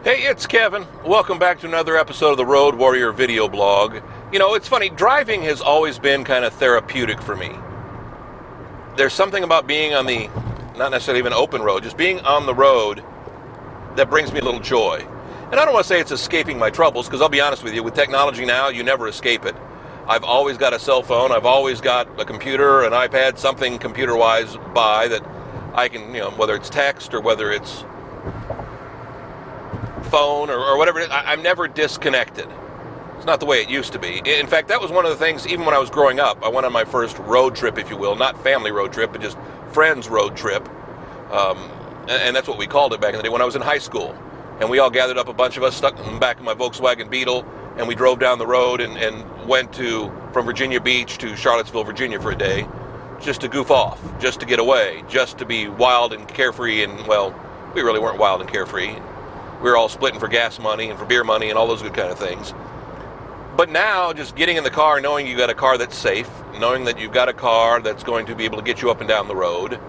Hey, it's Kevin. Welcome back to another episode of the Road Warrior video blog. You know, it's funny, driving has always been kind of therapeutic for me. There's something about being on the, not necessarily even open road, just being on the road that brings me a little joy. And I don't want to say it's escaping my troubles, because I'll be honest with you, with technology now, you never escape it. I've always got a cell phone, I've always got a computer, an iPad, something computer-wise by that I can, whether it's text or whether it's phone or whatever it is, I'm never disconnected. It's not the way it used to be. In fact, that was one of the things, even when I was growing up, I went on my first road trip, if you will, not family road trip, but just friends road trip. And that's what we called it back in the day when I was in high school. And we all gathered up, a bunch of us, stuck in the back of my Volkswagen Beetle, and we drove down the road and went from Virginia Beach to Charlottesville, Virginia for a day, just to goof off, just to get away, just to be wild and carefree. And, well, we really weren't wild and carefree. We were all splitting for gas money and for beer money and all those good kind of things. But now, just getting in the car, knowing you got a car that's safe, knowing that you've got a car that's going to be able to get you up and down the road.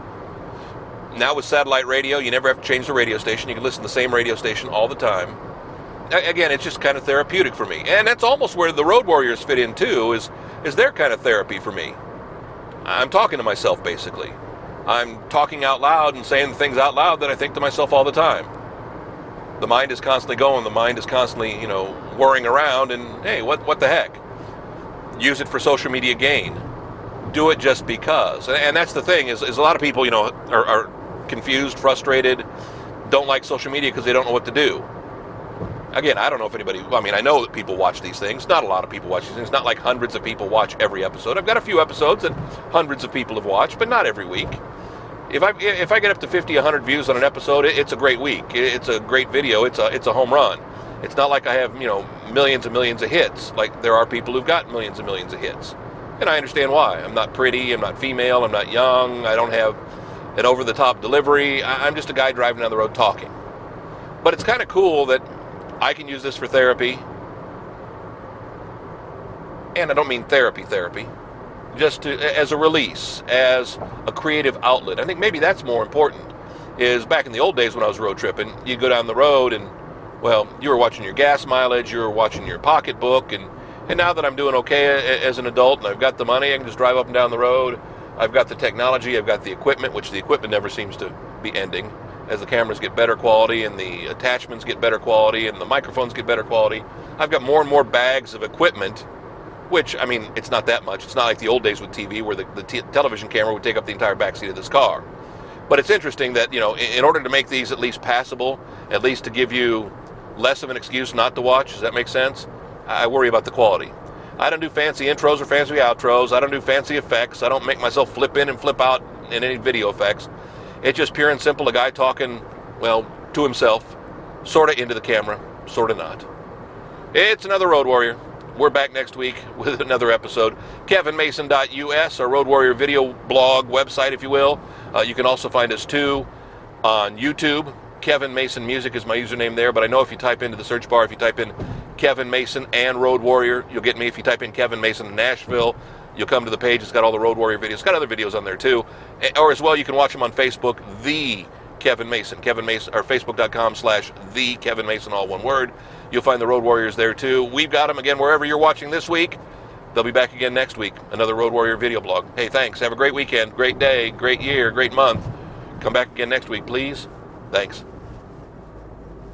Now with satellite radio, you never have to change the radio station. You can listen to the same radio station all the time. Again, it's just kind of therapeutic for me. And that's almost where the Road Warriors fit in too, is their kind of therapy for me. I'm talking to myself, basically. I'm talking out loud and saying things out loud that I think to myself all the time. The mind is constantly going, the mind is constantly, whirring around, and hey, what the heck? Use it for social media gain. Do it just because. And that's the thing, is a lot of people, are confused, frustrated, don't like social media because they don't know what to do. Again, I don't know if anybody, I know that people watch these things. Not a lot of people watch these things. Not like hundreds of people watch every episode. I've got a few episodes that hundreds of people have watched, but not every week. If I get up to 50, 100 views on an episode, it's a great week. It's a great video. It's a home run. It's not like I have, millions and millions of hits. Like there are people who've got millions and millions of hits. And I understand why. I'm not pretty. I'm not female. I'm not young. I don't have an over-the-top delivery. I'm just a guy driving down the road talking. But it's kind of cool that I can use this for therapy. And I don't mean therapy. Just as a release, as a creative outlet. I think maybe that's more important, is back in the old days when I was road tripping, you'd go down the road and, well, you were watching your gas mileage, you were watching your pocketbook, and now that I'm doing okay as an adult and I've got the money, I can just drive up and down the road. I've got the technology, I've got the equipment, which the equipment never seems to be ending. As the cameras get better quality and the attachments get better quality and the microphones get better quality, I've got more and more bags of equipment. Which, it's not that much. It's not like the old days with TV where the television camera would take up the entire backseat of this car. But it's interesting that, in order to make these at least passable, at least to give you less of an excuse not to watch, does that make sense? I worry about the quality. I don't do fancy intros or fancy outros. I don't do fancy effects. I don't make myself flip in and flip out in any video effects. It's just pure and simple, a guy talking, well, to himself, sort of into the camera, sort of not. It's another Road Warrior. We're back next week with another episode. KevinMason.us, our Road Warrior video blog website, if you will. You can also find us, too, on YouTube. Kevin Mason Music is my username there, but I know if you type into the search bar, if you type in Kevin Mason and Road Warrior, you'll get me. If you type in Kevin Mason Nashville, you'll come to the page. It's got all the Road Warrior videos. It's got other videos on there, too. Or as well, you can watch them on Facebook, The Kevin Mason, or Facebook.com/The Kevin Mason, all one word. You'll find the Road Warriors there too. We've got them again wherever you're watching this week. They'll be back again next week. Another Road Warrior video blog. Hey, thanks. Have a great weekend, great day, great year, great month. Come back again next week, please. Thanks.